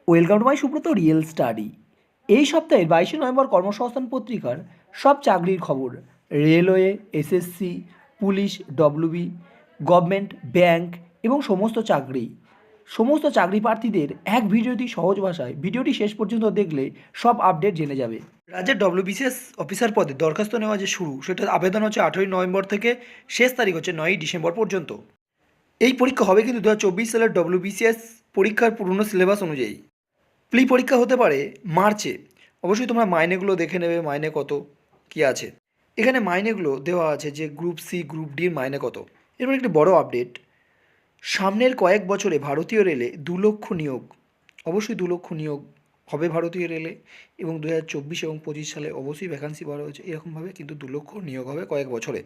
Welcome to my Subrata real study. এই সপ্তাহের 22শে November কর্মসংস্থান পত্রিকার সব চাকরির খবর, railway, SSC, police, WB, government, bank এবং সমস্ত চাকরি প্রার্থীদের এক ভিডিওটি সহজ ভাষায় ভিডিওটি শেষ পর্যন্ত দেখলে সব আপডেট জেনে যাবে। রাজ্যের ডব্লিউবিসিএস অফিসার পদে দরখাস্ত নেওয়া যে শুরু, সেটার আবেদন হচ্ছে 8ই নভেম্বর থেকে, শেষ তারিখ হচ্ছে 9ই ডিসেম্বর পর্যন্ত। এই পরীক্ষা হবে কিন্তু 2024 সালের ডব্লিউবিসিএস পরীক্ষার পুরনো সিলেবাস অনুযায়ী। প্রি পরীক্ষা হতে পারে মার্চে। অবশ্যই তোমরা মাইনেগুলো দেখে নেবে, মাইনে কত কী আছে। এখানে মাইনেগুলো দেওয়া আছে যে গ্রুপ সি, গ্রুপ ডির মাইনে কত। এরপর একটি বড় আপডেট, সামনের কয়েক বছরে ভারতীয় রেলে 2 লক্ষ নিয়োগ। অবশ্যই 2 লক্ষ নিয়োগ হবে ভারতীয় রেলে, এবং 2024 এবং 25 সালে অবশ্যই ভ্যাকান্সি বাড়া হয়েছে এরকমভাবে, কিন্তু 2 লক্ষ নিয়োগ হবে কয়েক বছরে।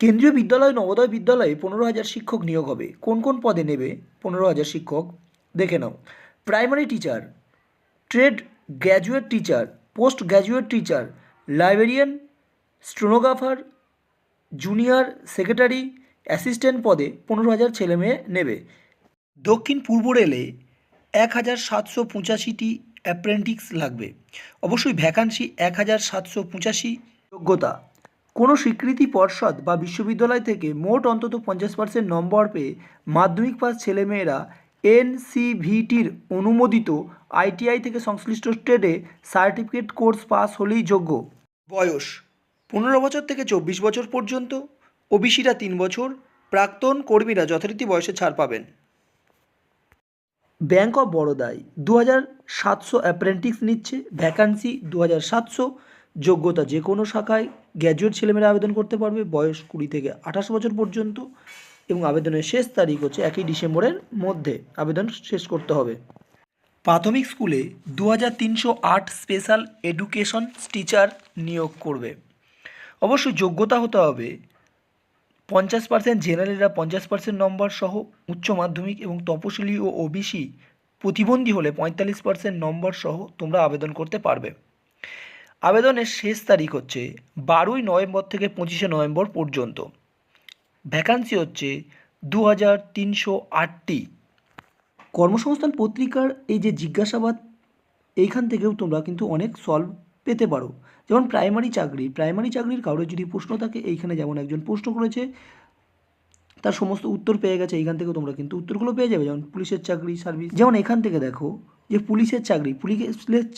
কেন্দ্রীয় বিদ্যালয়, নবোদয় বিদ্যালয়ে 15,000 শিক্ষক নিয়োগ হবে। কোন কোন পদে নেবে 15,000 শিক্ষক দেখে নাও। Primary teacher, trade graduate teacher, post graduate teacher, librarian, stenographer, junior secretary, assistant পদে 15,000 ছেলেমেয়ে নেবে। দক্ষিণ পূর্ব রেলে 1,785টি অ্যাপ্রেন্টিস লাগবে। অবশ্যই ভ্যাকান্সি 1,785। যোগ্যতা, কোনো স্বীকৃতি পর্ষদ বা বিশ্ববিদ্যালয় থেকে মোট অন্তত 50% নম্বর পেয়ে মাধ্যমিক পাস ছেলেমেয়েরা এনসিভিটির অনুমোদিত আইটিআই থেকে সংশ্লিষ্ট ট্রেডে সার্টিফিকেট কোর্স পাস হলেই যোগ্য। বয়স 15 বছর থেকে 24 বছর পর্যন্ত, ওবিসিরা 3 বছর, প্রাক্তন কর্মীরা যথারীতি বয়সে ছাড় পাবেন। ব্যাঙ্ক অফ বরোদায় 2,700 অ্যাপ্রেন্টিস নিচ্ছে, ভ্যাকান্সি 2,700। যোগ্যতা, যে কোনো শাখায় গ্র্যাজুয়েট ছেলেমেয়েরা আবেদন করতে পারবে, বয়স 20 থেকে 28 বছর পর্যন্ত, এবং আবেদনের শেষ তারিখ হচ্ছে 1 ডিসেম্বরের মধ্যে আবেদন শেষ করতে হবে। প্রাথমিক স্কুলে 2,308 স্পেশাল এডুকেশন টিচার নিয়োগ করবে। অবশ্যই যোগ্যতা হতে হবে 50% জেনারেলরা 50% নম্বর সহ উচ্চ মাধ্যমিক, এবং তপশিলি ও ওবিসি প্রতিবন্ধী হলে 45% নম্বর সহ তোমরা আবেদন করতে পারবে। আবেদনের শেষ তারিখ হচ্ছে 12ই নভেম্বর থেকে 25শে নভেম্বর পর্যন্ত। ভ্যাকান্সি হচ্ছে 2,308টি। কর্মসংস্থান পত্রিকার এই যে জিজ্ঞাসাবাদ, এইখান থেকেও তোমরা কিন্তু অনেক সলভ পেতে পারো। যেমন প্রাইমারি চাকরির কারোর যদি প্রশ্ন থাকে, এইখানে যেমন একজন প্রশ্ন করেছে, তার সমস্ত উত্তর পেয়ে গেছে, এইখান থেকে তোমরা কিন্তু উত্তরগুলো পেয়ে যাবে। যেমন পুলিশের চাকরি, সার্ভিস, যেমন এখান থেকে দেখো যে পুলিশের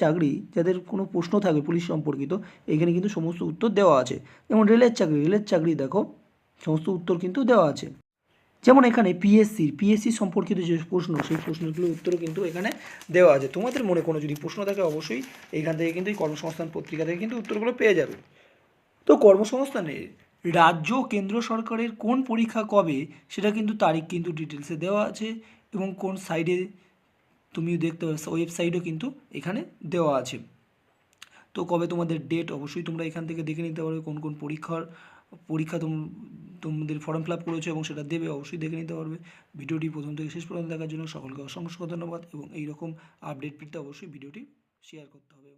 চাকরি যাদের কোনো প্রশ্ন থাকবে পুলিশ সম্পর্কিত, এখানে কিন্তু সমস্ত উত্তর দেওয়া আছে। যেমন রেলের চাকরি দেখো সমস্ত উত্তর কিন্তু দেওয়া আছে। যেমন এখানে পিএসসি সম্পর্কিত যে প্রশ্ন, সেই প্রশ্নগুলোর উত্তরও কিন্তু এখানে দেওয়া আছে। তোমাদের মনে কোনো যদি প্রশ্ন থাকে, অবশ্যই এইখান থেকে কিন্তু এই কর্মসংস্থান পত্রিকা থেকে কিন্তু উত্তরগুলো পেয়ে যাবে। তো কর্মসংস্থানে রাজ্য কেন্দ্র সরকারের কোন পরীক্ষা কবে, সেটা কিন্তু তারিখ কিন্তু ডিটেলসে দেওয়া আছে, এবং কোন সাইডে তুমি দেখতে পাচ্ছ ওয়েবসাইটও কিন্তু এখানে দেওয়া আছে। তো কবে তোমাদের ডেট, অবশ্যই তোমরা এখান থেকে দেখে নিতে পারবে কোন কোন পরীক্ষা তোমাদের ফর্ম ফিল আপ করেছো এবং সেটা দেবে, অবশ্যই দেখে নিতে পারবে। ভিডিওটি প্রথম থেকে শেষ পর্যন্ত দেখার জন্য সকলকে অসংখ্য ধন্যবাদ, এবং এইরকম আপডেট পেতে অবশ্যই ভিডিওটি শেয়ার করতে হবে।